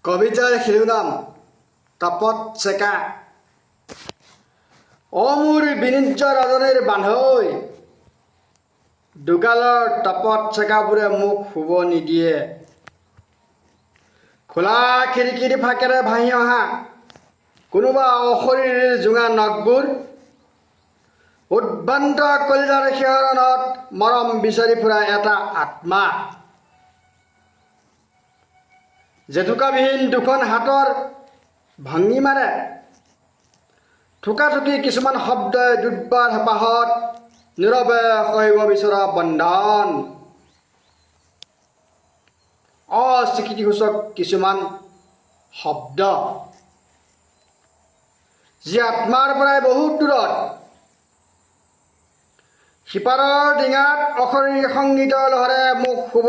কবিতাৰ শিৰোনাম তপত চেকা মোৰ বিনিজ্য ৰজনীৰ বান্ধৈ দুগালৰ তপত চেকাবোৰে মোক শুব নিদিয়ে। খোলা খিৰিকীৰ ফাকেৰে ভাহি অহা কোনোবা অশৰীৰীৰ জোঙা নখবোৰ উদ্ভ্ৰান্ত কলিজাৰ শিহৰণত মৰম বিচাৰি ফুৰা এটা আত্মা। জেতুকাবিহীন দুখন হাতৰ ভংগীমাৰে ঠুকাঠুকি কিছুমান শব্দই দুৰ্বাৰ হেঁপাহত নীৰৱে সহিব বিচৰা বন্ধন। অস্বীকৃতিসূচক কিছুমান শব্দ যি আত্মাৰ পৰাই বহুত দূৰত। সিপাৰৰ ডিঙাত অশৰীৰ সংগীতৰ লহৰে মোক শুব